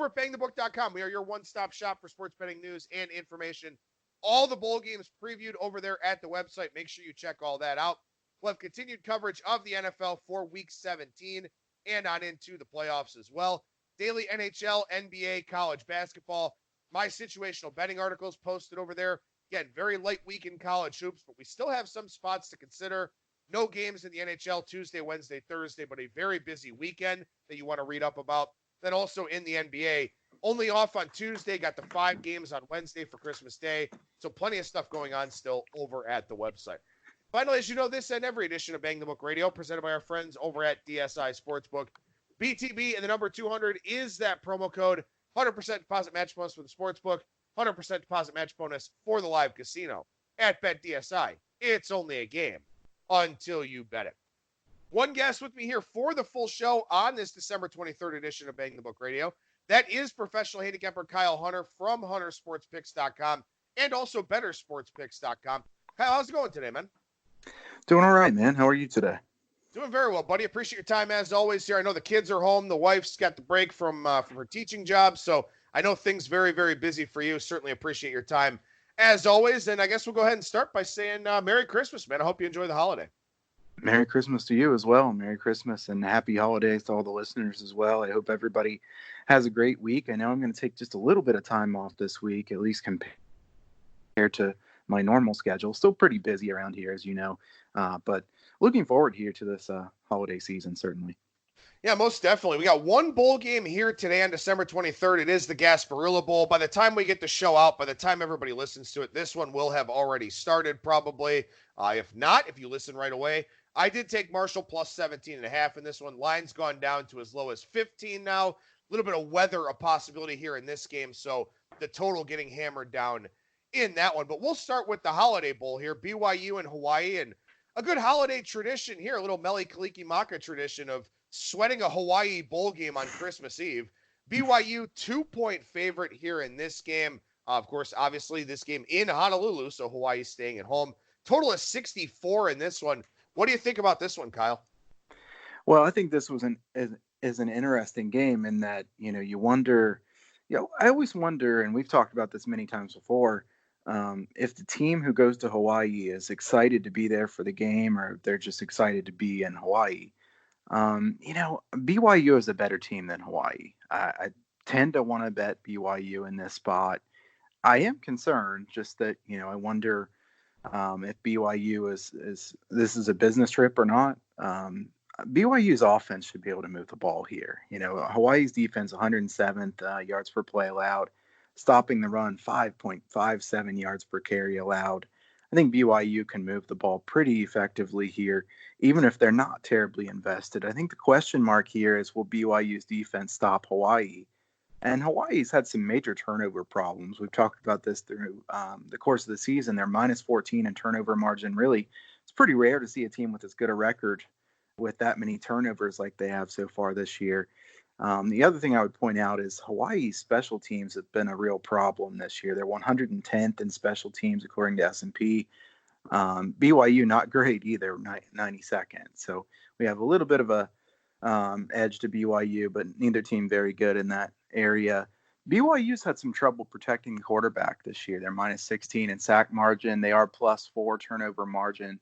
over at BangTheBook.com. We are your one-stop shop for sports betting news and information. All the bowl games previewed over there at the website. Make sure you check all that out. We'll have continued coverage of the NFL for Week 17 and on into the playoffs as well. Daily NHL, NBA, college basketball. My situational betting articles posted over there. Again, very light week in college hoops, but we still have some spots to consider. No games in the NHL Tuesday, Wednesday, Thursday, but a very busy weekend that you want to read up about. Then also in the NBA, only off on Tuesday, got the 5 games on Wednesday for Christmas Day. So plenty of stuff going on still over at the website. Finally, as you know, this and every edition of Bang the Book Radio, presented by our friends over at DSI Sportsbook. BTB and the number 200 is that promo code. 100% deposit match bonus for the Sportsbook. 100% deposit match bonus for the live casino at BetDSI. It's only a game until you bet it. One guest with me here for the full show on this December 23rd edition of Bang the Book Radio. That is professional handicapper Kyle Hunter from HunterSportsPicks.com and also BetterSportsPicks.com. Kyle, how's it going today, man? Doing all right, man. How are you today? Doing very well, buddy. Appreciate your time as always here. I know the kids are home. The wife's got the break from her teaching job, so I know things very, very busy for you. Certainly appreciate your time as always. And I guess we'll go ahead and start by saying Merry Christmas, man. I hope you enjoy the holiday. Merry Christmas to you as well. Merry Christmas and happy holidays to all the listeners as well. I hope everybody has a great week. I know I'm going to take just a little bit of time off this week, at least compared to my normal schedule. Still pretty busy around here, as you know, but looking forward here to this holiday season, certainly. Yeah, most definitely. We got one bowl game here today on December 23rd. It is the Gasparilla Bowl. By the time we get the show out, by the time everybody listens to it, this one will have already started probably. If not, if you listen right away, I did take Marshall plus 17.5 in this one. Line's gone down to as low as 15 now. A little bit of weather, a possibility here in this game. So the total getting hammered down in that one. But we'll start with the Holiday Bowl here. BYU and Hawaii, and a good holiday tradition here, a little Mele Kalikimaka tradition of sweating a Hawaii bowl game on Christmas Eve. BYU 2-point favorite here in this game. Of course, obviously this game in Honolulu, so Hawaii staying at home. Total of 64 in this one. What do you think about this one, Kyle? Well, I think this was an interesting game in that, you wonder, I always wonder, and we've talked about this many times before, if the team who goes to Hawaii is excited to be there for the game or they're just excited to be in Hawaii. BYU is a better team than Hawaii. I tend to want to bet BYU in this spot. I am concerned just that, I wonder if BYU is a business trip or not. BYU's offense should be able to move the ball here. Hawaii's defense, 107th yards per play allowed, stopping the run, 5.57 yards per carry allowed. I think BYU can move the ball pretty effectively here, even if they're not terribly invested. I think the question mark here is, will BYU's defense stop Hawaii? And Hawaii's had some major turnover problems. We've talked about this through the course of the season. They're minus 14 in turnover margin. Really, it's pretty rare to see a team with as good a record with that many turnovers like they have so far this year. The other thing I would point out is Hawaii's special teams have been a real problem this year. They're 110th in special teams according to S&P. BYU not great either, 92nd. So we have a little bit of a edge to BYU, but neither team very good in that area. BYU's had some trouble protecting the quarterback this year. They're minus 16 in sack margin. They are plus 4 turnover margin.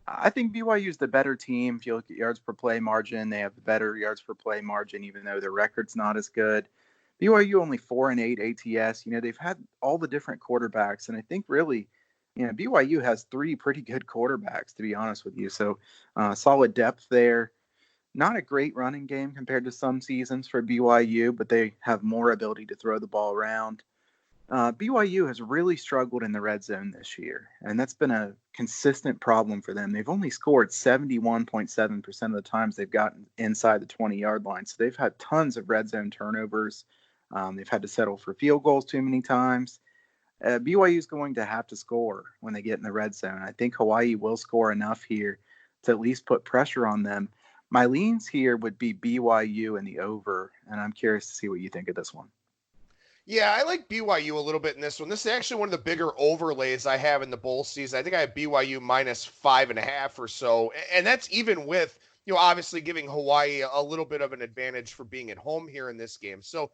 I think BYU is the better team. If you look at yards per play margin, they have the better yards per play margin, even though their record's not as good. BYU only 4-8 ATS. They've had all the different quarterbacks, and I think really, BYU has 3 pretty good quarterbacks, to be honest with you. So solid depth there. Not a great running game compared to some seasons for BYU, but they have more ability to throw the ball around. BYU has really struggled in the red zone this year, and that's been a consistent problem for them. They've only scored 71.7% of the times they've gotten inside the 20-yard line, so they've had tons of red zone turnovers. They've had to settle for field goals too many times. BYU is going to have to score when they get in the red zone. I think Hawaii will score enough here to at least put pressure on them. My leans here would be BYU and the over, and I'm curious to see what you think of this one. Yeah, I like BYU a little bit in this one. This is actually one of the bigger overlays I have in the bowl season. I think I have BYU minus 5.5 or so. And that's even with, obviously giving Hawaii a little bit of an advantage for being at home here in this game. So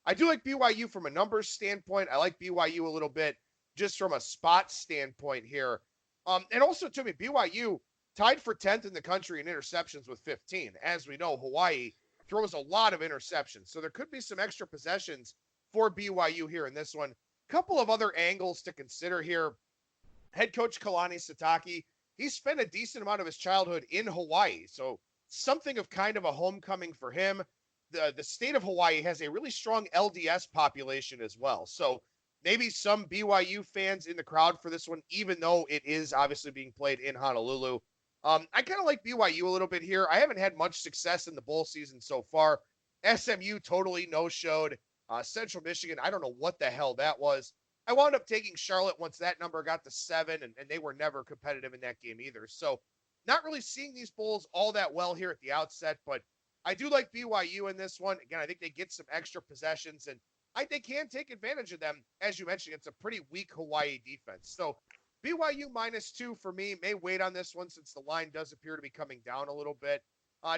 I do like BYU from a numbers standpoint. I like BYU a little bit just from a spot standpoint here. And also, to me, BYU tied for 10th in the country in interceptions with 15. As we know, Hawaii throws a lot of interceptions. So there could be some extra possessions for BYU here in this one. Couple of other angles to consider here. Head coach Kalani Sitake, he spent a decent amount of his childhood in Hawaii. So something of kind of a homecoming for him. The state of Hawaii has a really strong LDS population as well. So maybe some BYU fans in the crowd for this one, even though it is obviously being played in Honolulu. I kind of like BYU a little bit here. I haven't had much success in the bowl season so far. SMU totally no-showed. Central Michigan, I don't know what the hell that was. I wound up taking Charlotte once that number got to 7, and they were never competitive in that game either. So not really seeing these bowls all that well here at the outset, but I do like BYU in this one. Again, I think they get some extra possessions, and I think they can take advantage of them. As you mentioned, it's a pretty weak Hawaii defense. So BYU -2 for me. May wait on this one since the line does appear to be coming down a little bit.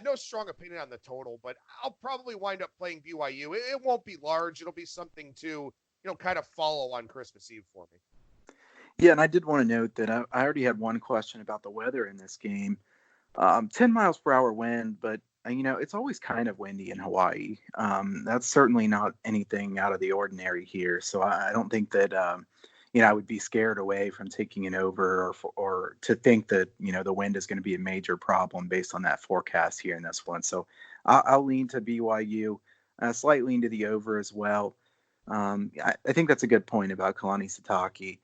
No strong opinion on the total, but I'll probably wind up playing BYU. It won't be large. It'll be something to, kind of follow on Christmas Eve for me. Yeah, and I did want to note that I already had one question about the weather in this game. 10 miles per hour wind, but it's always kind of windy in Hawaii. That's certainly not anything out of the ordinary here. So I don't think that, I would be scared away from taking an over or to think that, the wind is going to be a major problem based on that forecast here in this one. So I'll lean to BYU, slight lean to the over as well. I think that's a good point about Kalani Sitake.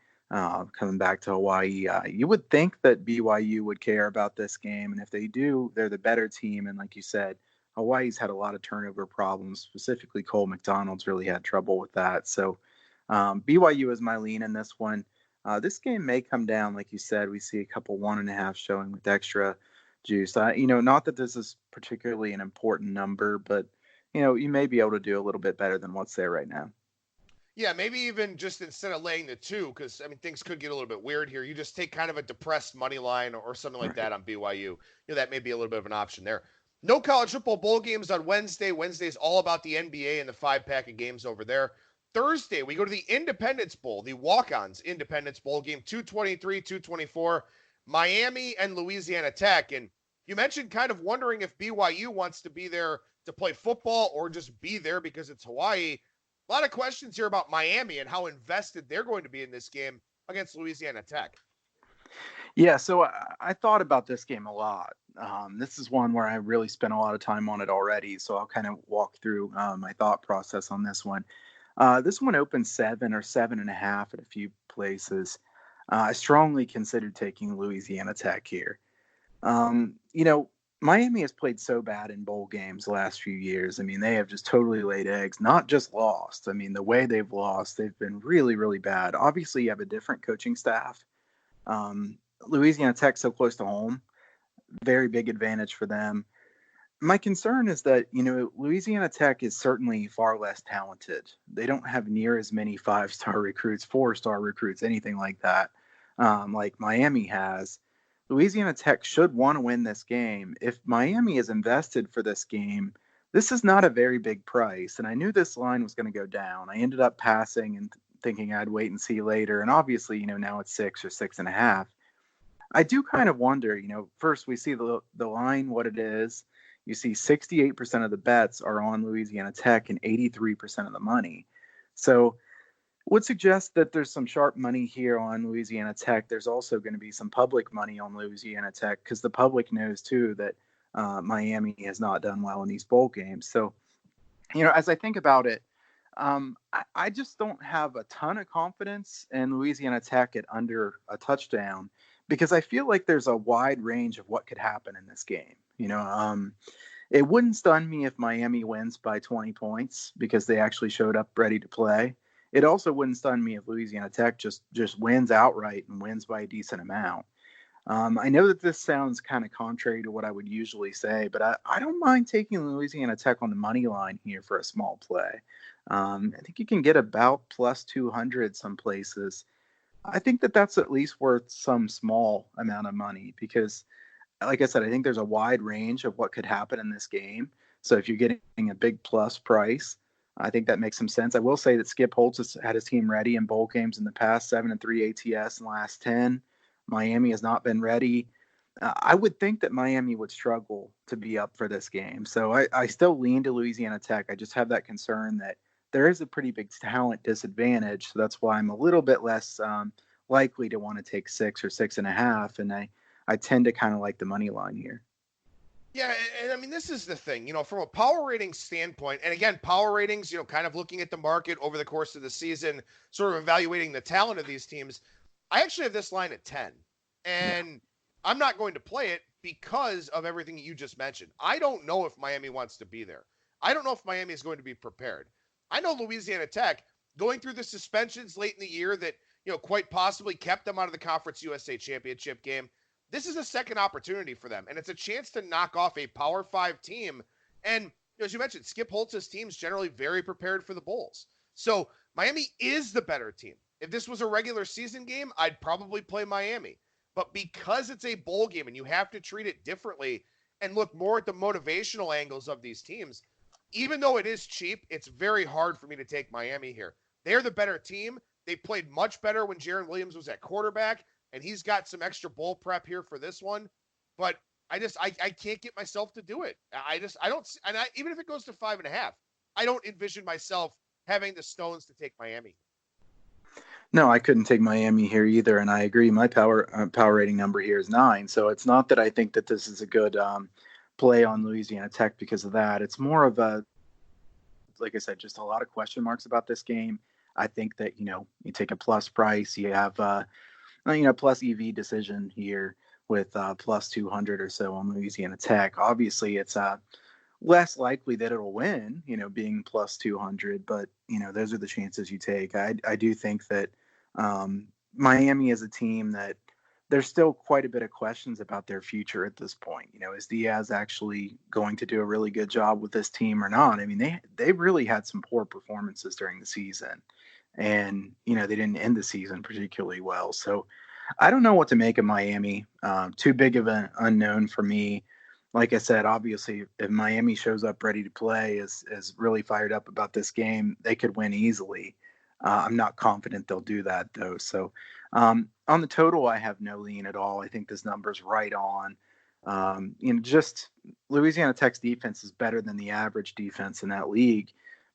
Coming back to Hawaii, you would think that BYU would care about this game, and if they do, they're the better team. And like you said, Hawaii's had a lot of turnover problems. Specifically, Cole McDonald's really had trouble with that. So BYU is my lean in this one. This game may come down, like you said. We see a couple 1.5 showing with extra juice. Not that this is particularly an important number, but you may be able to do a little bit better than what's there right now. Yeah, maybe even just instead of laying the 2, because, things could get a little bit weird here. You just take kind of a depressed money line or something like that on BYU. That may be a little bit of an option there. No college football bowl games on Wednesday. Wednesday's all about the NBA and the 5-pack of games over there. Thursday, we go to the Independence Bowl, the Walk-Ons Independence Bowl game, 223, 224, Miami and Louisiana Tech. And you mentioned kind of wondering if BYU wants to be there to play football or just be there because it's Hawaii. A lot of questions here about Miami and how invested they're going to be in this game against Louisiana Tech. Yeah, so I thought about this game a lot. This is one where I really spent a lot of time on it already, so I'll kind of walk through my thought process on this one. This one opened 7 or 7.5 at a few places. I strongly considered taking Louisiana Tech here. Miami has played so bad in bowl games the last few years. They have just totally laid eggs, not just lost. The way they've lost, they've been really, really bad. Obviously, you have a different coaching staff. Louisiana Tech so close to home, very big advantage for them. My concern is that, Louisiana Tech is certainly far less talented. They don't have near as many 5-star recruits, 4-star recruits, anything like that, like Miami has. Louisiana Tech should want to win this game. If Miami is invested for this game, this is not a very big price. And I knew this line was going to go down. I ended up passing and thinking I'd wait and see later. And obviously, now it's 6 or 6.5. I do kind of wonder, first we see the line, what it is. You see 68% of the bets are on Louisiana Tech and 83% of the money. So would suggest that there's some sharp money here on Louisiana Tech. There's also going to be some public money on Louisiana Tech because the public knows, too, that Miami has not done well in these bowl games. So, as I think about it, I just don't have a ton of confidence in Louisiana Tech at under a touchdown because I feel like there's a wide range of what could happen in this game. It wouldn't stun me if Miami wins by 20 points because they actually showed up ready to play. It also wouldn't stun me if Louisiana Tech just wins outright and wins by a decent amount. I know that this sounds kind of contrary to what I would usually say, but I don't mind taking Louisiana Tech on the money line here for a small play. I think you can get about plus 200 some places. I think that that's at least worth some small amount of money because, like I said, I think there's a wide range of what could happen in this game. So if you're getting a big plus price, I think that makes some sense. I will say that Skip Holtz has had his team ready in bowl games in the past, 7-3 ATS in the last 10. Miami has not been ready. I would think that Miami would struggle to be up for this game. So I still lean to Louisiana Tech. I just have that concern that there is a pretty big talent disadvantage. So that's why I'm a little bit less likely to want to take 6 or 6.5. And I tend to kind of like the money line here. Yeah, and I mean, this is the thing, from a power rating standpoint, and again, power ratings, kind of looking at the market over the course of the season, sort of evaluating the talent of these teams. I actually have this line at 10, and I'm not going to play it because of everything you just mentioned. I don't know if Miami wants to be there. I don't know if Miami is going to be prepared. I know Louisiana Tech, going through the suspensions late in the year that, quite possibly kept them out of the Conference USA Championship game. This is a second opportunity for them, and it's a chance to knock off a Power 5 team. And as you mentioned, Skip Holtz's team's generally very prepared for the Bowls. So Miami is the better team. If this was a regular season game, I'd probably play Miami. But because it's a bowl game and you have to treat it differently and look more at the motivational angles of these teams, even though it is cheap, it's very hard for me to take Miami here. They're the better team. They played much better when Jaron Williams was at quarterback. And he's got some extra bowl prep here for this one, but I can't get myself to do it. I don't, and even if it goes to 5.5, I don't envision myself having the stones to take Miami. No, I couldn't take Miami here either, and I agree. My power rating number here is 9, so it's not that I think that this is a good play on Louisiana Tech because of that. It's more of a, like I said, just a lot of question marks about this game. I think that you take a plus price, you have plus EV decision here with plus 200 or so on Louisiana Tech. Obviously, it's less likely that it'll win, being plus 200, but, those are the chances you take. I do think that Miami is a team that there's still quite a bit of questions about their future at this point. Is Diaz actually going to do a really good job with this team or not? I mean, they really had some poor performances during the season. And, they didn't end the season particularly well. So I don't know what to make of Miami. Too big of an unknown for me. Like I said, obviously, if Miami shows up ready to play, is really fired up about this game, they could win easily. I'm not confident they'll do that, though. So on the total, I have no lean at all. I think this number's right on. Just Louisiana Tech's defense is better than the average defense in that league.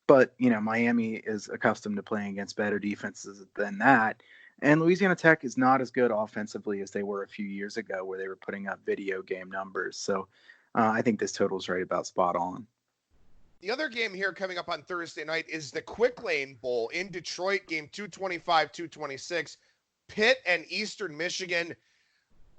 But, Miami is accustomed to playing against better defenses than that. And Louisiana Tech is not as good offensively as they were a few years ago where they were putting up video game numbers. So I think this total is right about spot on. The other game here coming up on Thursday night is the Quick Lane Bowl in Detroit, game 225, 226, Pitt and Eastern Michigan.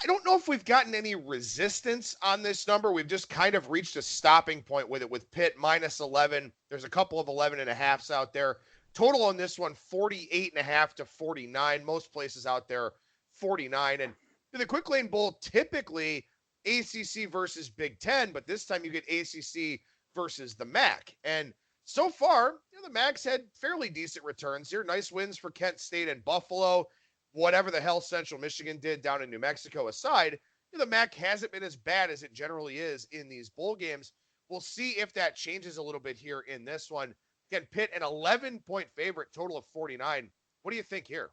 I don't know if we've gotten any resistance on this number. We've just kind of reached a stopping point with it with Pitt minus 11. There's a couple of 11.5s out there. Total on this one, 48.5 to 49. Most places out there, 49. And the Quick Lane Bowl, typically ACC versus Big Ten, but this time you get ACC versus the MAC. And so far, the MAC's had fairly decent returns here. Nice wins for Kent State and Buffalo. Whatever the hell Central Michigan did down in New Mexico aside, the MAC hasn't been as bad as it generally is in these bowl games. We'll see if that changes a little bit here in this one. Again, Pitt, an 11-point favorite, total of 49. What do you think here?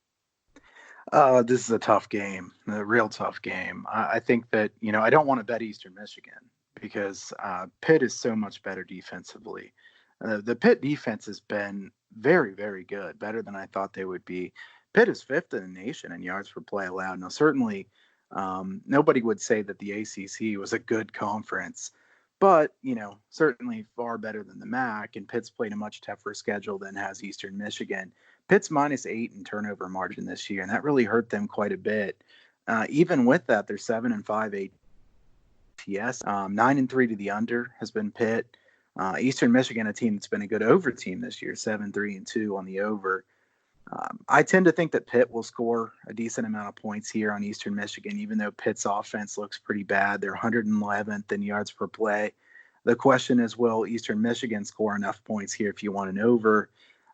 This is a tough game, a real tough game. I think that, I don't want to bet Eastern Michigan because Pitt is so much better defensively. The Pitt defense has been very, very good, better than I thought they would be. Pitt is 5th in the nation in yards per play allowed. Now, certainly, nobody would say that the ACC was a good conference, but, certainly far better than the MAC, and Pitt's played a much tougher schedule than has Eastern Michigan. Pitt's minus 8 in turnover margin this year, and that really hurt them quite a bit. Even with that, they're 7-5 ATS. 9-3 to the under has been Pitt. Eastern Michigan, a team that's been a good over team this year, 7-3-2 on the over. I tend to think that Pitt will score a decent amount of points here on Eastern Michigan, even though Pitt's offense looks pretty bad. They're 111th in yards per play. The question is, will Eastern Michigan score enough points here if you want an over?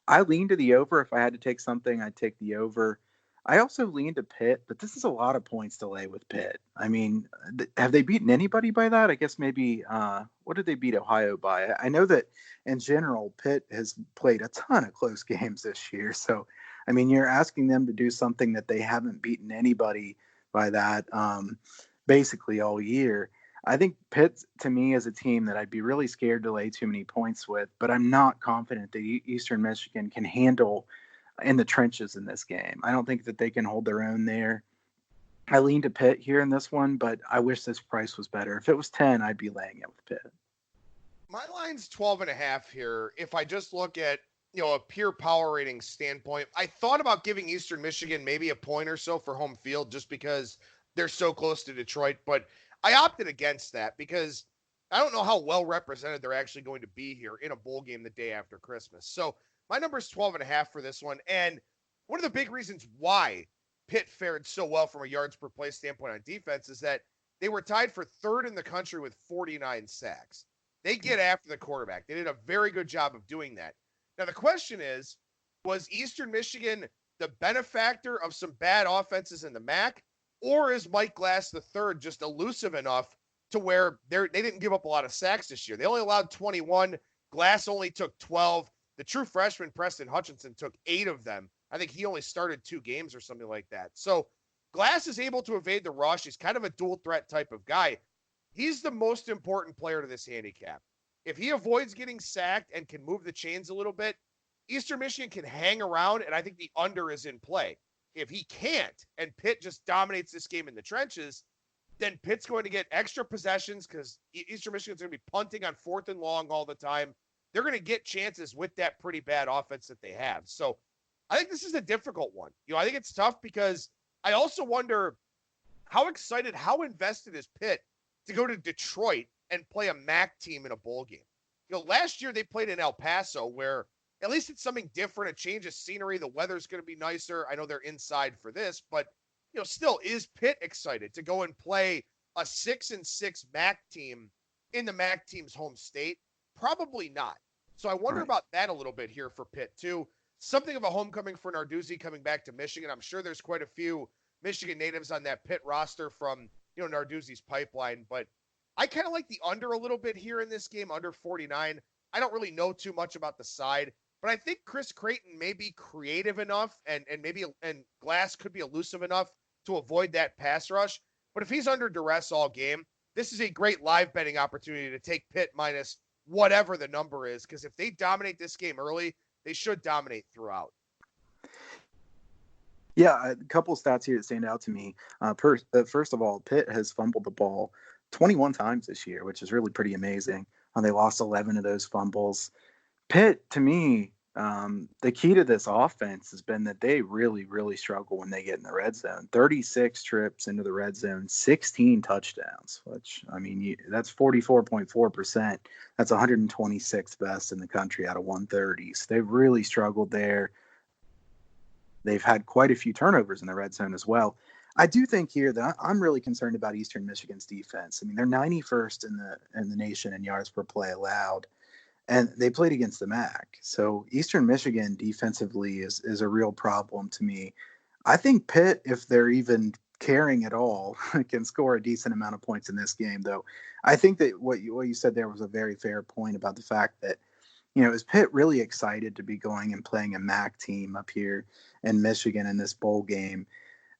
I lean to the over. If I had to take something, I'd take the over. I also lean to Pitt, but this is a lot of points to lay with Pitt. I mean, have they beaten anybody by that? I guess maybe, what did they beat Ohio by? I know that in general, Pitt has played a ton of close games this year. So, I mean, you're asking them to do something that they haven't beaten anybody by that basically all year. I think Pitt, to me, is a team that I'd be really scared to lay too many points with, but I'm not confident that Eastern Michigan can handle in the trenches in this game. I don't think that they can hold their own there. I lean to Pitt here in this one, but I wish this price was better. If it was 10, I'd be laying it with Pitt. My line's 12.5 here. If I just look at, a pure power rating standpoint, I thought about giving Eastern Michigan maybe a point or so for home field just because they're so close to Detroit, but I opted against that because I don't know how well represented they're actually going to be here in a bowl game the day after Christmas. So my number is 12.5 for this one. And one of the big reasons why Pitt fared so well from a yards per play standpoint on defense is that they were tied for third in the country with 49 sacks. They get after the quarterback. They did a very good job of doing that. Now, the question is, was Eastern Michigan the benefactor of some bad offenses in the MAC, or is Mike Glass III just elusive enough to where they didn't give up a lot of sacks this year? They only allowed 21. Glass only took 12. The true freshman, Preston Hutchinson, took 8 of them. I think he only started 2 games or something like that. So Glass is able to evade the rush. He's kind of a dual threat type of guy. He's the most important player to this handicap. If he avoids getting sacked and can move the chains a little bit, Eastern Michigan can hang around, and I think the under is in play. If he can't, and Pitt just dominates this game in the trenches, then Pitt's going to get extra possessions because Eastern Michigan's going to be punting on 4th and long all the time. They're going to get chances with that pretty bad offense that they have. So I think this is a difficult one. I think it's tough because I also wonder how excited, how invested is Pitt to go to Detroit and play a MAC team in a bowl game. Last year they played in El Paso where at least it's something different, a change of scenery. The weather's going to be nicer. I know they're inside for this, but still, is Pitt excited to go and play a 6-6 MAC team in the MAC team's home state? Probably not. So I wonder about that a little bit here for Pitt, too. Something of a homecoming for Narduzzi coming back to Michigan. I'm sure there's quite a few Michigan natives on that Pitt roster from, Narduzzi's pipeline. But I kind of like the under a little bit here in this game, under 49. I don't really know too much about the side, but I think Chris Creighton may be creative enough and Glass could be elusive enough to avoid that pass rush. But if he's under duress all game, this is a great live betting opportunity to take Pitt minus whatever the number is, because if they dominate this game early, they should dominate throughout. Yeah, a couple stats here that stand out to me. First of all, Pitt has fumbled the ball 21 times this year, which is really pretty amazing. They lost 11 of those fumbles. Pitt, to me, the key to this offense has been that they really, really struggle when they get in the red zone. 36 trips into the red zone, 16 touchdowns, which, I mean, that's 44.4%. That's 126th best in the country out of 130. So they've really struggled there. They've had quite a few turnovers in the red zone as well. I do think here that I'm really concerned about Eastern Michigan's defense. I mean, they're 91st in the nation in yards per play allowed. And they played against the MAC. So Eastern Michigan defensively is a real problem to me. I think Pitt, if they're even caring at all, can score a decent amount of points in this game, though. I think that what you said there was a very fair point about the fact that, is Pitt really excited to be going and playing a MAC team up here in Michigan in this bowl game?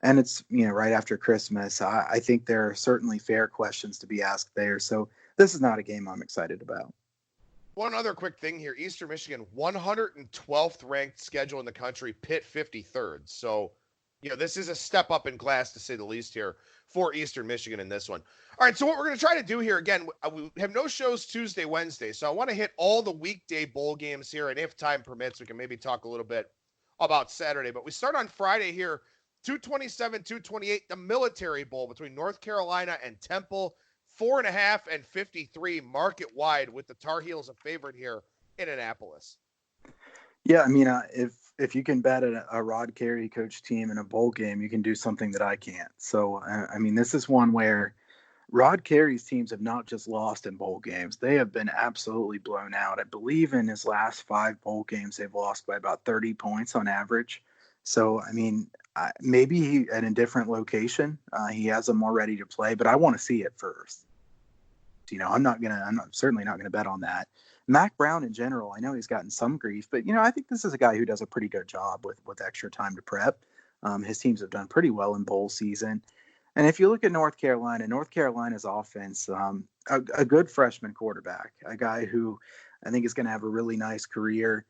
And it's, right after Christmas. I think there are certainly fair questions to be asked there. So this is not a game I'm excited about. One other quick thing here. Eastern Michigan, 112th ranked schedule in the country, Pitt 53rd. So, this is a step up in class, to say the least, here for Eastern Michigan in this one. All right, so what we're going to try to do here, again, we have no shows Tuesday, Wednesday. So I want to hit all the weekday bowl games here, and if time permits, we can maybe talk a little bit about Saturday. But we start on Friday here, 227, 228, the Military Bowl between North Carolina and Temple. 4.5 and 53 market wide, with the Tar Heels a favorite here in Annapolis. Yeah, I mean, if you can bet a Rod Carey coach team in a bowl game, you can do something that I can't. So, I mean, this is one where Rod Carey's teams have not just lost in bowl games. They have been absolutely blown out. I believe in his last 5 bowl games, they've lost by about 30 points on average. So, I mean, maybe at a different location, he has them more ready to play, but I want to see it first. I'm certainly not gonna bet on that. Mac Brown in general, I know he's gotten some grief, but I think this is a guy who does a pretty good job with extra time to prep. His teams have done pretty well in bowl season. And if you look at North Carolina's offense, a good freshman quarterback, a guy who I think is going to have a really nice career.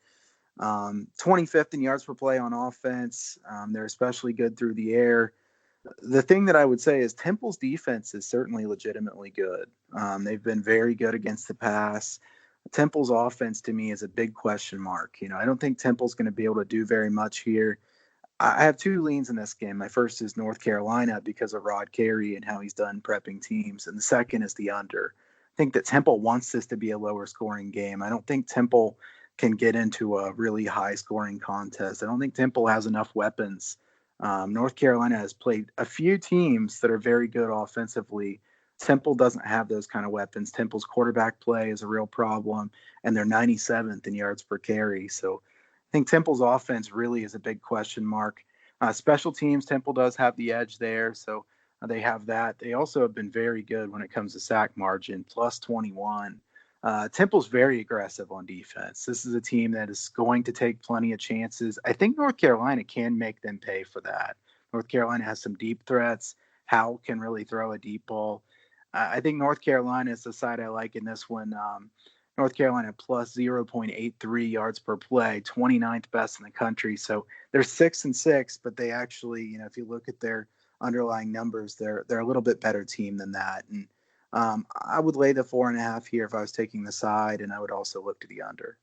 25th in yards per play on offense. They're especially good through the air. The thing that I would say is Temple's defense is certainly legitimately good. They've been very good against the pass. Temple's offense to me is a big question mark. I don't think Temple's going to be able to do very much here. I have two leans in this game. My first is North Carolina because of Rod Carey and how he's done prepping teams. And the second is the under. I think that Temple wants this to be a lower scoring game. I don't think Temple can get into a really high scoring contest. I don't think Temple has enough weapons. North Carolina has played a few teams that are very good offensively. Temple doesn't have those kind of weapons. Temple's quarterback play is a real problem, and they're 97th in yards per carry. So I think Temple's offense really is a big question mark. Special teams, Temple does have the edge there, so they have that. They also have been very good when it comes to sack margin, plus 21. Temple's very aggressive on defense. This is a team that is going to take plenty of chances. I think North Carolina can make them pay for that. North Carolina has some deep threats. Howell can really throw a deep ball. I think North Carolina is the side I like in this one. North Carolina plus 0.83 yards per play, 29th best in the country. So they're 6-6, but they actually, if you look at their underlying numbers, they're a little bit better team than that. And I would lay the 4.5 here if I was taking the side, and I would also look to the under.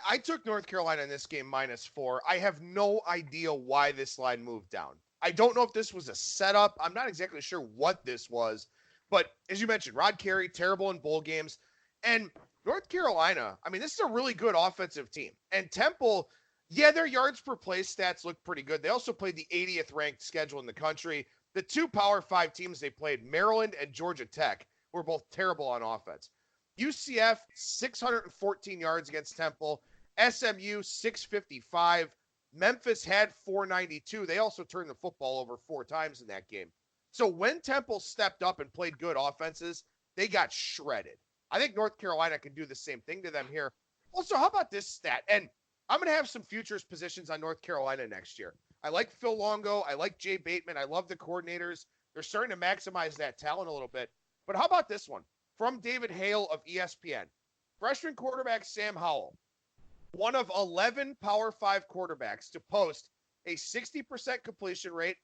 I took North Carolina in this game -4. I have no idea why this line moved down. I don't know if this was a setup. I'm not exactly sure what this was. But as you mentioned, Rod Carey, terrible in bowl games. And North Carolina, I mean, this is a really good offensive team. And Temple, yeah, their yards per play stats look pretty good. They also played the 80th ranked schedule in the country. The two Power 5 teams they played, Maryland and Georgia Tech, were both terrible on offense. UCF, 614 yards against Temple. SMU, 655. Memphis had 492. They also turned the football over 4 times in that game. So when Temple stepped up and played good offenses, they got shredded. I think North Carolina can do the same thing to them here. Also, how about this stat? And I'm going to have some futures positions on North Carolina next year. I like Phil Longo. I like Jay Bateman. I love the coordinators. They're starting to maximize that talent a little bit. But how about this one? From David Hale of ESPN. Freshman quarterback Sam Howell, one of 11 Power 5 quarterbacks to post a 60% completion rate,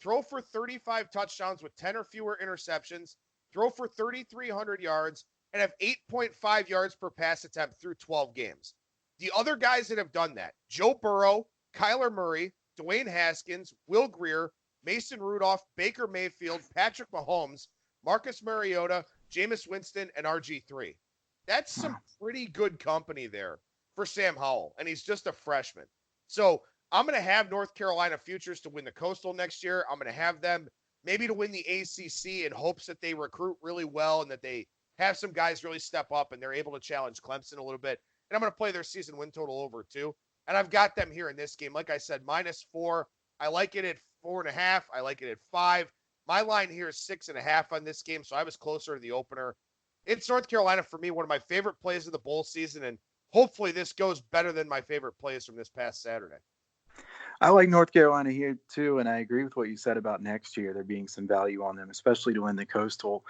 throw for 35 touchdowns with 10 or fewer interceptions, throw for 3,300 yards, and have 8.5 yards per pass attempt through 12 games. The other guys that have done that, Joe Burrow, Kyler Murray, Dwayne Haskins, Will Grier, Mason Rudolph, Baker Mayfield, Patrick Mahomes, Marcus Mariota, Jameis Winston, and RG3. That's some pretty good company there for Sam Howell, and he's just a freshman. So I'm going to have North Carolina futures to win the Coastal next year. I'm going to have them maybe to win the ACC in hopes that they recruit really well and that they have some guys really step up and they're able to challenge Clemson a little bit. And I'm going to play their season win total over too. And I've got them here in this game. Like I said, -4. I like it at 4.5. I like it at 5. My line here is 6.5 on this game, so I was closer to the opener. It's North Carolina for me, one of my favorite plays of the bowl season, and hopefully this goes better than my favorite plays from this past Saturday. I like North Carolina here too, and I agree with what you said about next year. There being some value on them, especially to win the Coastal.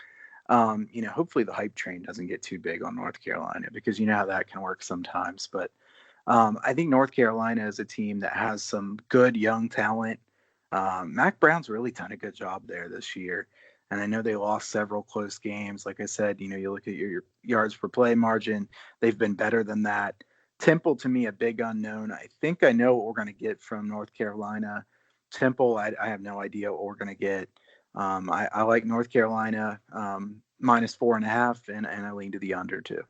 Hopefully the hype train doesn't get too big on North Carolina because you know how that can work sometimes. But I think North Carolina is a team that has some good young talent. Mac Brown's really done a good job there this year. And I know they lost several close games. Like I said, you look at your yards per play margin, they've been better than that. Temple, to me, a big unknown. I think I know what we're going to get from North Carolina. Temple, I have no idea what we're going to get. I like North Carolina -4.5, and I lean to the under too.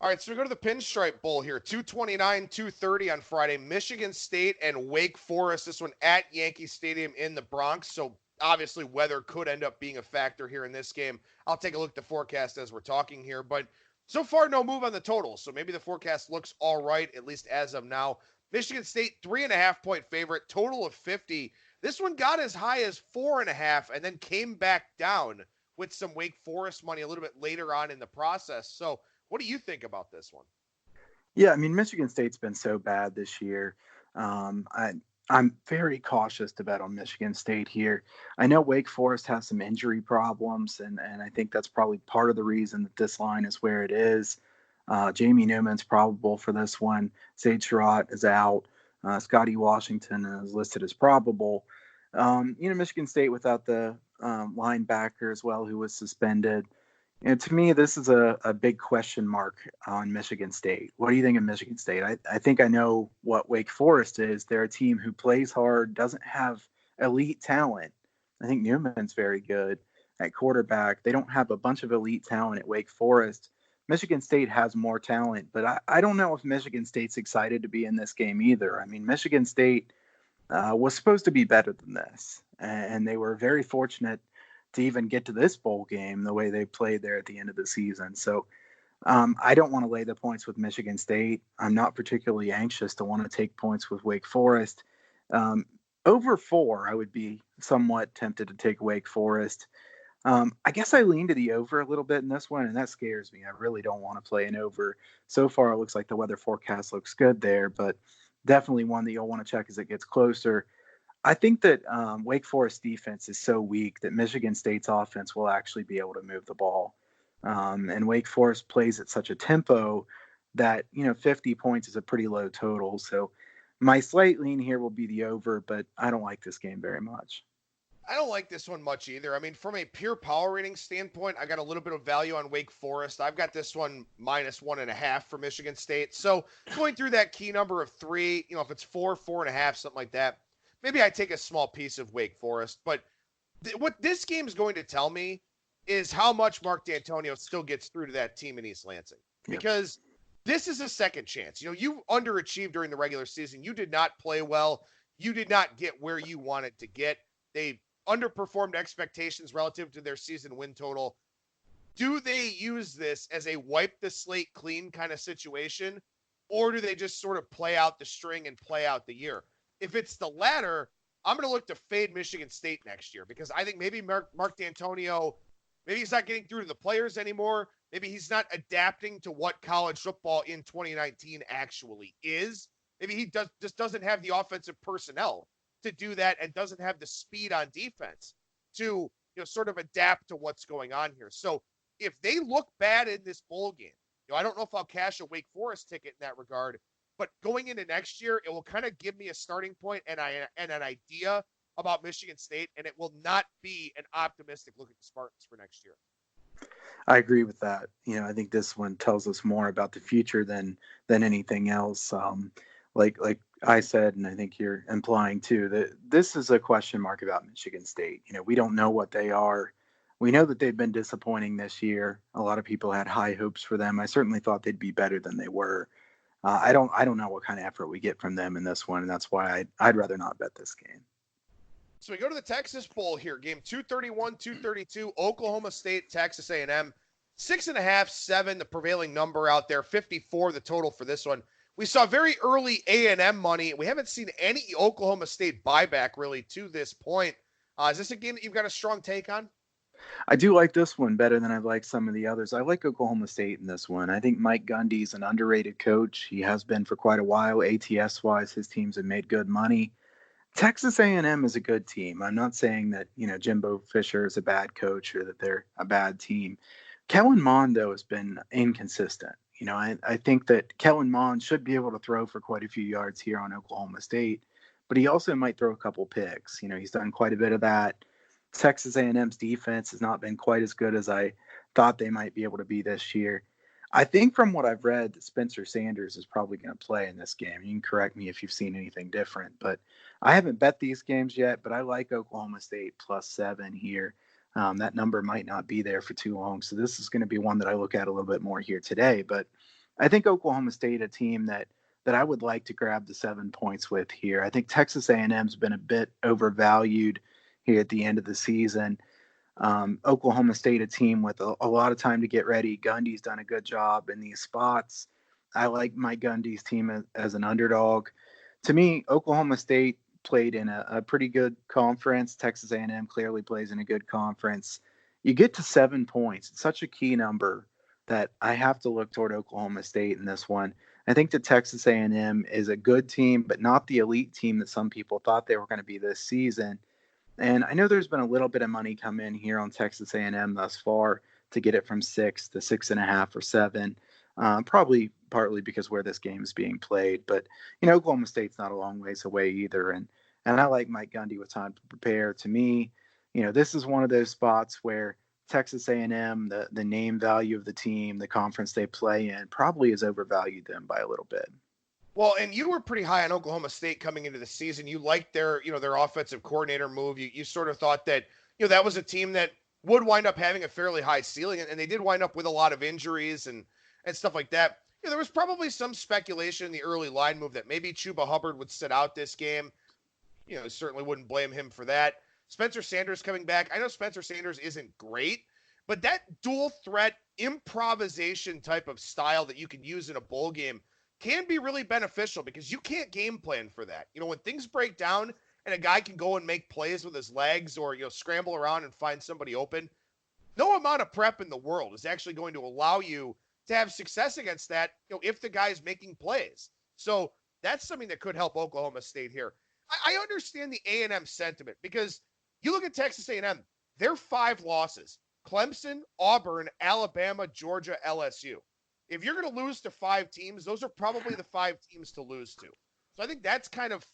All right, so we go to the Pinstripe Bowl here. 229, 230 on Friday. Michigan State and Wake Forest. This one at Yankee Stadium in the Bronx. So obviously weather could end up being a factor here in this game. I'll take a look at the forecast as we're talking here. But so far, no move on the total. So maybe the forecast looks all right, at least as of now. Michigan State, 3.5-point favorite, total of 50. This one got as high as 4.5 and then came back down with some Wake Forest money a little bit later on in the process. So what do you think about this one? Yeah, I mean, Michigan State's been so bad this year. I'm very cautious to bet on Michigan State here. I know Wake Forest has some injury problems, and I think that's probably part of the reason that this line is where it is. Jamie Newman's probable for this one. Sage Surratt is out. Scotty Washington is listed as probable. Michigan State without the linebacker as well, who was suspended. And to me, this is a big question mark on Michigan State. What do you think of Michigan State? I think I know what Wake Forest is. They're a team who plays hard, doesn't have elite talent. I think Newman's very good at quarterback. They don't have a bunch of elite talent at Wake Forest. Michigan State has more talent, but I don't know if Michigan State's excited to be in this game either. I mean, Michigan State was supposed to be better than this, and they were very fortunate to even get to this bowl game the way they played there at the end of the season. So I don't want to lay the points with Michigan State. I'm not particularly anxious to want to take points with Wake Forest. Over 4, I would be somewhat tempted to take Wake Forest. I guess I lean to the over a little bit in this one, and that scares me. I really don't want to play an over. So far, it looks like the weather forecast looks good there, but definitely one that you'll want to check as it gets closer. I think that Wake Forest defense is so weak that Michigan State's offense will actually be able to move the ball. And Wake Forest plays at such a tempo that, 50 points is a pretty low total. So my slight lean here will be the over, but I don't like this game very much. I don't like this one much either. I mean, from a pure power rating standpoint, I got a little bit of value on Wake Forest. I've got this one -1.5 for Michigan State. So going through that key number of 3, if it's 4, 4.5, something like that, maybe I take a small piece of Wake Forest. But what this game is going to tell me is how much Mark D'Antonio still gets through to that team in East Lansing. Because this is a second chance. You underachieved during the regular season. You did not play well. You did not get where you wanted to get. They underperformed expectations relative to their season win total. Do they use this as a wipe the slate clean kind of situation? Or do they just sort of play out the string and play out the year? If it's the latter, I'm going to look to fade Michigan State next year because I think maybe Mark D'Antonio, maybe he's not getting through to the players anymore. Maybe he's not adapting to what college football in 2019 actually is. Maybe he just doesn't have the offensive personnel to do that and doesn't have the speed on defense to sort of adapt to what's going on here. So if they look bad in this bowl game, I don't know if I'll cash a Wake Forest ticket in that regard, but going into next year, it will kind of give me a starting point and an idea about Michigan State, and it will not be an optimistic look at the Spartans for next year. I agree with that. I think this one tells us more about the future than anything else. Like I said, and I think you're implying too, that this is a question mark about Michigan State. We don't know what they are. We know that they've been disappointing this year. A lot of people had high hopes for them. I certainly thought they'd be better than they were. I don't know what kind of effort we get from them in this one, and that's why I'd rather not bet this game. So we go to the Texas Bowl here, game 231, 232, Oklahoma State, Texas A&M, 6.5, 7, the prevailing number out there, 54 the total for this one. We saw very early A&M money. We haven't seen any Oklahoma State buyback really to this point. Is this a game that you've got a strong take on? I do like this one better than I like some of the others. I like Oklahoma State in this one. I think Mike Gundy's an underrated coach. He has been for quite a while. ATS-wise, his teams have made good money. Texas A&M is a good team. I'm not saying that, Jimbo Fisher is a bad coach or that they're a bad team. Kellen Mond, though, has been inconsistent. I think that Kellen Mond should be able to throw for quite a few yards here on Oklahoma State, but he also might throw a couple picks. He's done quite a bit of that. Texas A&M's defense has not been quite as good as I thought they might be able to be this year. I think from what I've read that Spencer Sanders is probably going to play in this game. You can correct me if you've seen anything different, but I haven't bet these games yet, but I like Oklahoma State +7 here. That number might not be there for too long. So this is going to be one that I look at a little bit more here today. But I think Oklahoma State, a team that I would like to grab the 7 points with here. I think Texas A&M's been a bit overvalued here at the end of the season. Oklahoma State, a team with a lot of time to get ready. Gundy's done a good job in these spots. I like Mike Gundy's team as an underdog. to me, Oklahoma State played in a pretty good conference. Texas A&M clearly plays in a good conference. You get to 7 points. It's such a key number that I have to look toward Oklahoma State in this one. I think that Texas A&M is a good team, but not the elite team that some people thought they were going to be this season. And I know there's been a little bit of money come in here on Texas A&M thus far to get it from 6 to 6.5 or 7. Probably partly because where this game is being played, but Oklahoma State's not a long ways away either, and I like Mike Gundy with time to prepare. To me, this is one of those spots where Texas A&M, the name value of the team, the conference they play in, probably has overvalued them by a little bit. Well, and you were pretty high on Oklahoma State coming into the season. You liked their offensive coordinator move. You sort of thought that that was a team that would wind up having a fairly high ceiling, and they did wind up with a lot of injuries and stuff like that. There was probably some speculation in the early line move that maybe Chuba Hubbard would sit out this game. Certainly wouldn't blame him for that. Spencer Sanders coming back. I know Spencer Sanders isn't great, but that dual threat improvisation type of style that you can use in a bowl game can be really beneficial because you can't game plan for that. When things break down and a guy can go and make plays with his legs or, scramble around and find somebody open, no amount of prep in the world is actually going to allow you to have success against that, if the guy is making plays. So that's something that could help Oklahoma State here. I understand the A&M sentiment because you look at Texas A&M, their 5 losses, Clemson, Auburn, Alabama, Georgia, LSU. If you're going to lose to 5 teams, those are probably the 5 teams to lose to. So I think that's kind of,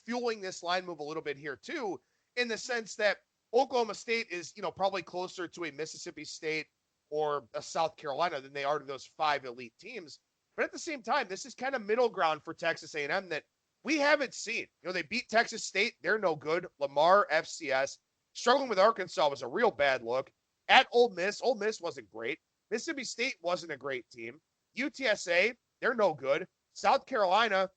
fueling this line move a little bit here too, in the sense that Oklahoma State is, probably closer to a Mississippi State or a South Carolina than they are to those 5 elite teams. But at the same time, this is kind of middle ground for Texas A&M that we haven't seen. They beat Texas State. They're no good. Lamar, FCS. Struggling with Arkansas was a real bad look. At Ole Miss wasn't great. Mississippi State wasn't a great team. UTSA, they're no good. South Carolina,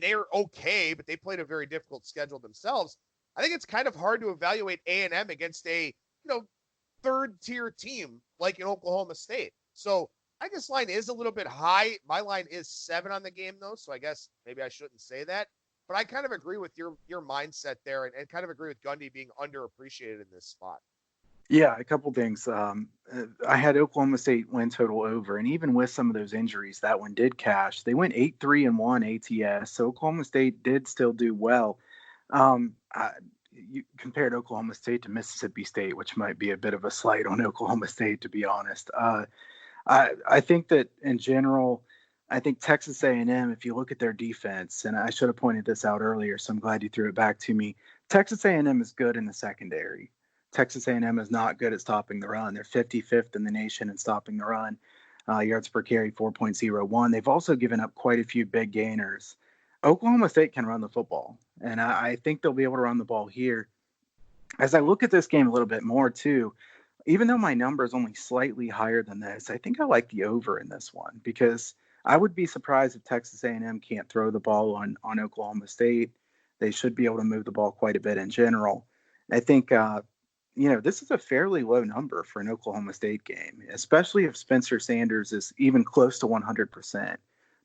they're okay, but they played a very difficult schedule themselves. I think it's kind of hard to evaluate A&M against a, third-tier team like in Oklahoma State. So I guess line is a little bit high. My line is 7 on the game, though, so I guess maybe I shouldn't say that. But I kind of agree with your mindset there and kind of agree with Gundy being underappreciated in this spot. Yeah, a couple things. I had Oklahoma State win total over, and even with some of those injuries, that one did cash. They went 8-3-1 ATS, so Oklahoma State did still do well. You compared Oklahoma State to Mississippi State, which might be a bit of a slight on Oklahoma State, to be honest. I think that in general, I think Texas A&M, if you look at their defense, and I should have pointed this out earlier, so I'm glad you threw it back to me. Texas A&M is good in the secondary. Texas A&M is not good at stopping the run. They're 55th in the nation in stopping the run. Yards per carry, 4.01. They've also given up quite a few big gainers. Oklahoma State can run the football, and I think they'll be able to run the ball here. As I look at this game a little bit more, too, even though my number is only slightly higher than this, I think I like the over in this one because I would be surprised if Texas A&M can't throw the ball on Oklahoma State. They should be able to move the ball quite a bit in general. I think, this is a fairly low number for an Oklahoma State game, especially if Spencer Sanders is even close to 100%.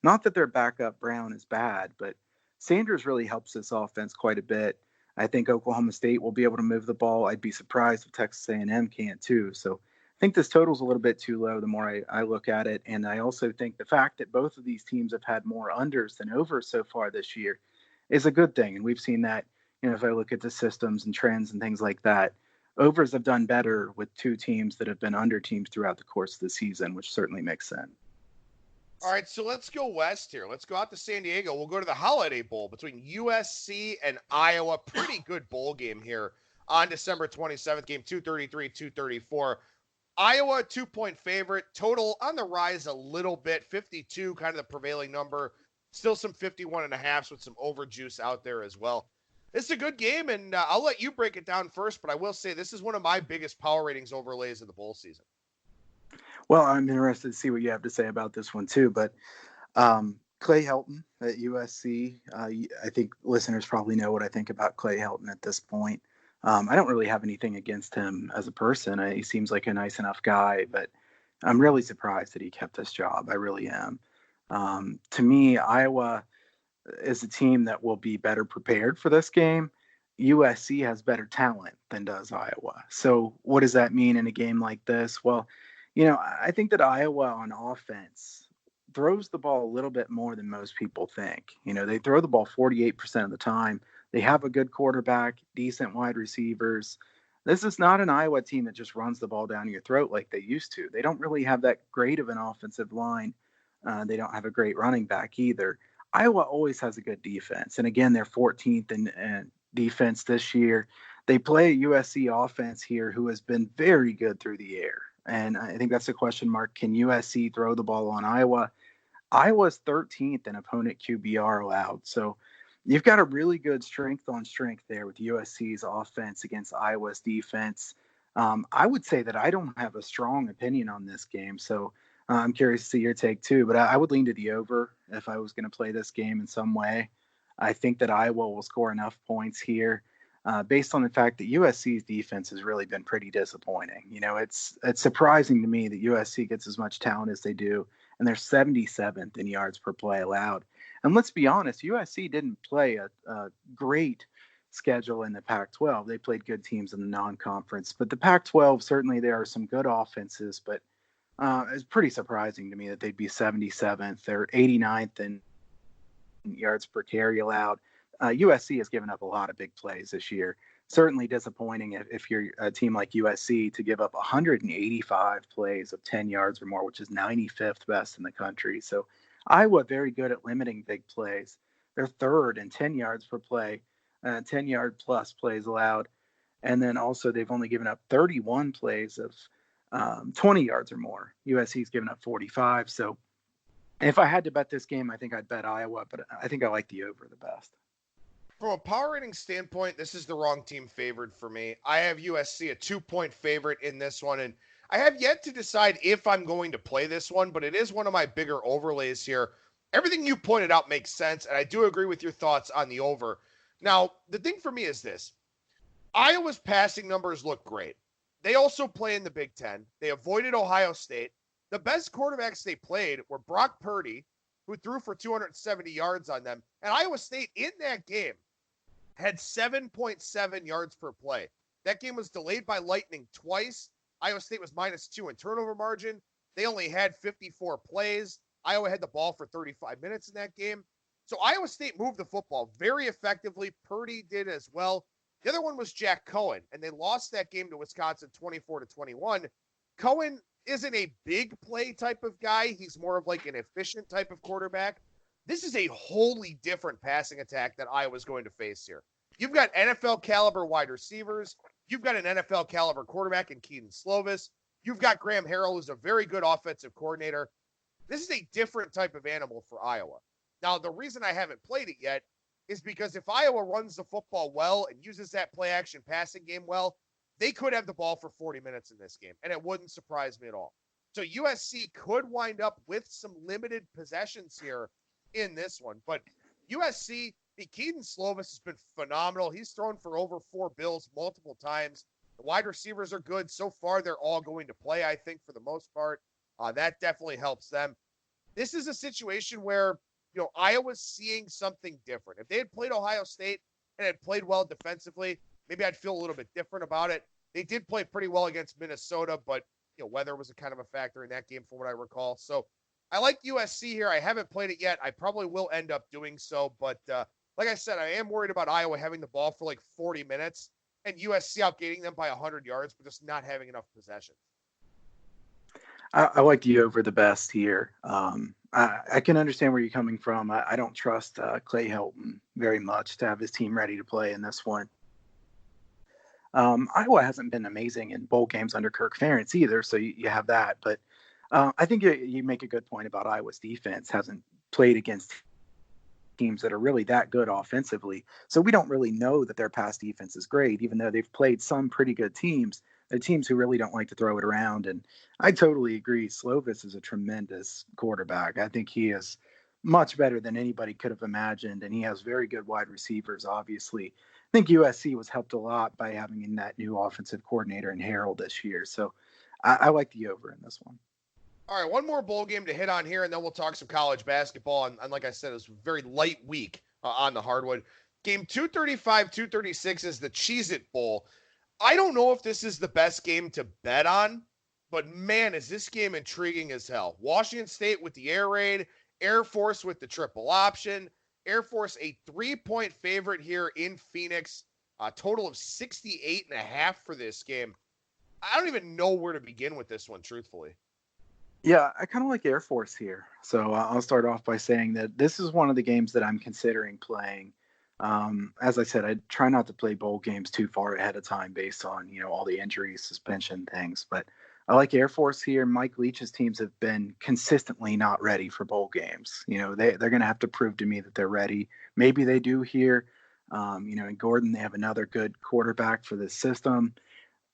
Not that their backup Brown is bad, but Sanders really helps this offense quite a bit. I think Oklahoma State will be able to move the ball. I'd be surprised if Texas A&M can't too. So I think this total's a little bit too low the more I look at it. And I also think the fact that both of these teams have had more unders than overs so far this year is a good thing. And we've seen that, if I look at the systems and trends and things like that, overs have done better with 2 teams that have been under teams throughout the course of the season, which certainly makes sense. All right, so let's go west here. Let's go out to San Diego. We'll go to the Holiday Bowl between USC and Iowa. Pretty good bowl game here on December 27th. Game 233, 234. Iowa, 2-point favorite. Total on the rise a little bit. 52, kind of the prevailing number. Still some 51.5s with some overjuice out there as well. It's a good game, and I'll let you break it down first, but I will say this is one of my biggest power ratings overlays of the bowl season. Well, I'm interested to see what you have to say about this one too, but Clay Helton at USC, I think listeners probably know what I think about Clay Helton at this point. I don't really have anything against him as a person. He seems like a nice enough guy, but I'm really surprised that he kept this job. I really am. To me, Iowa, is a team that will be better prepared for this game. USC has better talent than does Iowa. So what does that mean in a game like this? Well, I think that Iowa on offense throws the ball a little bit more than most people think. They throw the ball 48% of the time. They have a good quarterback, decent wide receivers. This is not an Iowa team that just runs the ball down your throat like they used to. They don't really have that great of an offensive line. They don't have a great running back either. Iowa always has a good defense. And again, they're 14th in defense this year. They play a USC offense here who has been very good through the air. And I think that's a question mark. Can USC throw the ball on Iowa? Iowa's 13th in opponent QBR allowed. So you've got a really good strength on strength there with USC's offense against Iowa's defense. I would say that I don't have a strong opinion on this game. So I'm curious to see your take too, but I would lean to the over if I was going to play this game in some way. I think that Iowa will score enough points here based on the fact that USC's defense has really been pretty disappointing. It's surprising to me that USC gets as much talent as they do, and they're 77th in yards per play allowed. And let's be honest, USC didn't play a great schedule in the Pac-12. They played good teams in the non-conference, but the Pac-12, certainly there are some good offenses, but it's pretty surprising to me that they'd be 77th. They're 89th in yards per carry allowed. USC has given up a lot of big plays this year. Certainly disappointing if you're a team like USC to give up 185 plays of 10 yards or more, which is 95th best in the country. So Iowa very good at limiting big plays. They're third in 10 yards per play, 10-yard plus plays allowed. And then also they've only given up 31 plays of 20 yards or more. USC's given up 45. So if I had to bet this game, I think I'd bet Iowa, but I think I like the over the best. From a power rating standpoint, this is the wrong team favored for me. I have USC a 2-point favorite in this one, and I have yet to decide if I'm going to play this one, but it is one of my bigger overlays here. Everything you pointed out makes sense, and I do agree with your thoughts on the over. Now, the thing for me is this. Iowa's passing numbers look great. They also play in the Big Ten. They avoided Ohio State. The best quarterbacks they played were Brock Purdy, who threw for 270 yards on them, and Iowa State in that game had 7.7 yards per play. That game was delayed by lightning twice. Iowa State was -2 in turnover margin. They only had 54 plays. Iowa had the ball for 35 minutes in that game. So Iowa State moved the football very effectively. Purdy did as well. The other one was Jack Cohen, and they lost that game to Wisconsin 24-21. Cohen isn't a big play type of guy. He's more of like an efficient type of quarterback. This is a wholly different passing attack that Iowa's going to face here. You've got NFL caliber wide receivers. You've got an NFL caliber quarterback in Keaton Slovis. You've got Graham Harrell, who's a very good offensive coordinator. This is a different type of animal for Iowa. Now, the reason I haven't played it yet is because if Iowa runs the football well and uses that play action passing game well, they could have the ball for 40 minutes in this game, and it wouldn't surprise me at all. So USC could wind up with some limited possessions here in this one. But USC, Keaton Slovis has been phenomenal. He's thrown for over 4 bills multiple times. The wide receivers are good. So far, they're all going to play, I think, for the most part. That definitely helps them. This is a situation where, Iowa's seeing something different. If they had played Ohio State and had played well defensively, maybe I'd feel a little bit different about it. They did play pretty well against Minnesota, but weather was a kind of a factor in that game from what I recall. So I like USC here. I haven't played it yet. I probably will end up doing so, but like I said, I am worried about Iowa having the ball for like 40 minutes and USC outgaining them by 100 yards, but just not having enough possession. I like the over the best here. I can understand where you're coming from. I don't trust Clay Helton very much to have his team ready to play in this one. Iowa hasn't been amazing in bowl games under Kirk Ferentz either, so you have that. But I think you make a good point about Iowa's defense. Hasn't played against teams that are really that good offensively. So we don't really know that their pass defense is great, even though they've played some pretty good teams. They're teams who really don't like to throw it around. And I totally agree. Slovis is a tremendous quarterback. I think he is much better than anybody could have imagined. And he has very good wide receivers, obviously. I think USC was helped a lot by having in that new offensive coordinator in Harrell this year. So I like the over in this one. All right, one more bowl game to hit on here, and then we'll talk some college basketball. And like I said, it was a very light week on the hardwood. Game 235, 236 is the Cheez-It Bowl. I don't know if this is the best game to bet on, but man, is this game intriguing as hell. Washington State with the air raid, Air Force with the triple option. Air Force a 3-point favorite here in Phoenix, a total of 68.5 for this game. I don't even know where to begin with this one, truthfully. Yeah, I kind of like Air Force here. So I'll start off by saying that this is one of the games that I'm considering playing. As I said, I try not to play bowl games too far ahead of time based on, all the injuries, suspension things. But I like Air Force here. Mike Leach's teams have been consistently not ready for bowl games. They're going to have to prove to me that they're ready. Maybe they do here. In Gordon, they have another good quarterback for this system.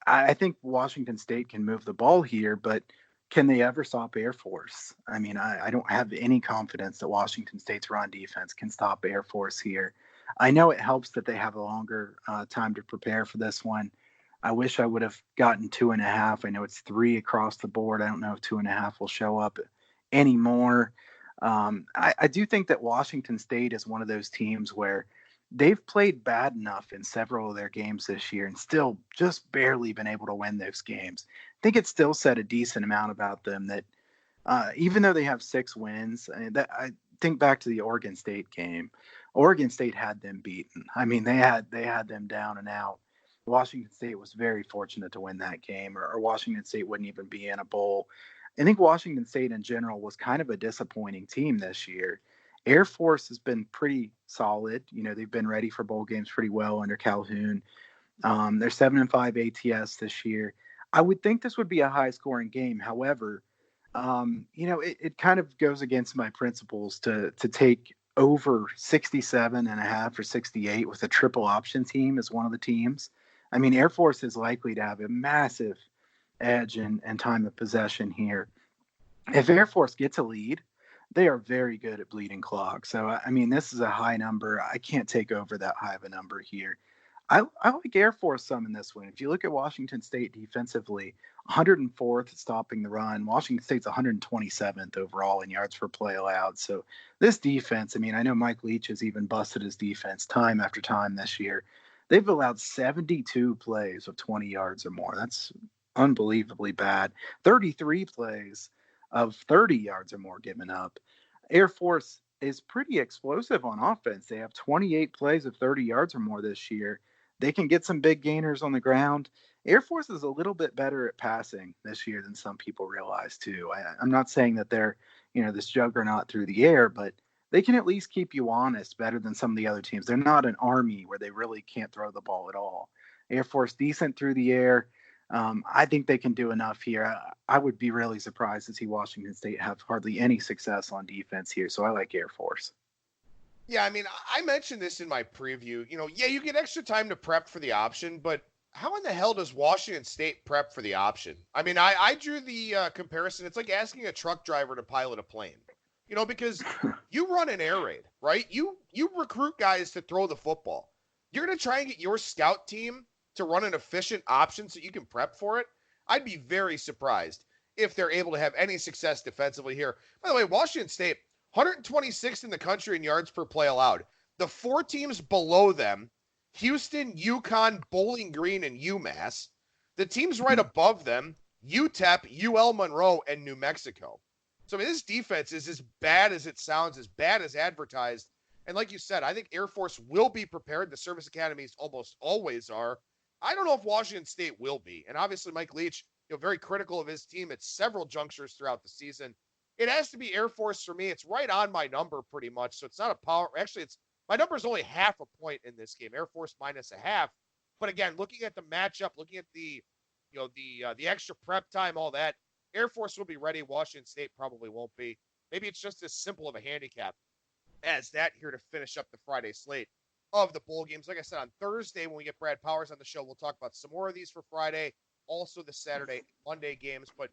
I think Washington State can move the ball here, but can they ever stop Air Force? I mean, I don't have any confidence that Washington State's run defense can stop Air Force here. I know it helps that they have a longer time to prepare for this one. I wish I would have gotten 2.5. I know it's 3 across the board. I don't know if 2.5 will show up anymore. I do think that Washington State is one of those teams where they've played bad enough in several of their games this year and still just barely been able to win those games. I think it still said a decent amount about them that even though they have 6 wins, I think back to the Oregon State game. Oregon State had them beaten. I mean, they had them down and out. Washington State was very fortunate to win that game, or Washington State wouldn't even be in a bowl. I think Washington State in general was kind of a disappointing team this year. Air Force has been pretty solid. They've been ready for bowl games pretty well under Calhoun. They're 7-5 ATS this year. I would think this would be a high-scoring game. However, it kind of goes against my principles to take over 67.5 or 68 with a triple option team as one of the teams. I mean, Air Force is likely to have a massive edge and time of possession here. If Air Force gets a lead, they are very good at bleeding clock. So, I mean, this is a high number. I can't take over that high of a number here. I like Air Force some in this one. If you look at Washington State defensively, 104th stopping the run. Washington State's 127th overall in yards per play allowed. So this defense, I mean, I know Mike Leach has even busted his defense time after time this year. They've allowed 72 plays of 20 yards or more. That's unbelievably bad. 33 plays of 30 yards or more given up. Air Force is pretty explosive on offense. They have 28 plays of 30 yards or more this year. They can get some big gainers on the ground. Air Force is a little bit better at passing this year than some people realize too. I'm not saying that they're, this juggernaut through the air, but they can at least keep you honest better than some of the other teams. They're not an Army where they really can't throw the ball at all. Air Force decent through the air. I think they can do enough here. I would be really surprised to see Washington State have hardly any success on defense here. So I like Air Force. Yeah, I mean, I mentioned this in my preview. You get extra time to prep for the option, but how in the hell does Washington State prep for the option? I mean, I drew the comparison. It's like asking a truck driver to pilot a plane. Because you run an air raid, right? You recruit guys to throw the football. You're going to try and get your scout team to run an efficient option so you can prep for it. I'd be very surprised if they're able to have any success defensively here. By the way, Washington State, 126th in the country in yards per play allowed. The 4 teams below them, Houston, UConn, Bowling Green, and UMass. The teams right above them, UTEP, UL Monroe, and New Mexico. So, I mean, this defense is as bad as it sounds, as bad as advertised. And like you said, I think Air Force will be prepared. The service academies almost always are. I don't know if Washington State will be. And obviously, Mike Leach, very critical of his team at several junctures throughout the season. It has to be Air Force for me. It's right on my number pretty much. So it's not a power. Actually, my number is only half a point in this game. Air Force minus a half. But again, looking at the matchup, looking at the extra prep time, all that, Air Force will be ready. Washington State probably won't be. Maybe it's just as simple of a handicap as that here to finish up the Friday slate of the bowl games. Like I said, on Thursday, when we get Brad Powers on the show, we'll talk about some more of these for Friday, also the Saturday, Monday games. But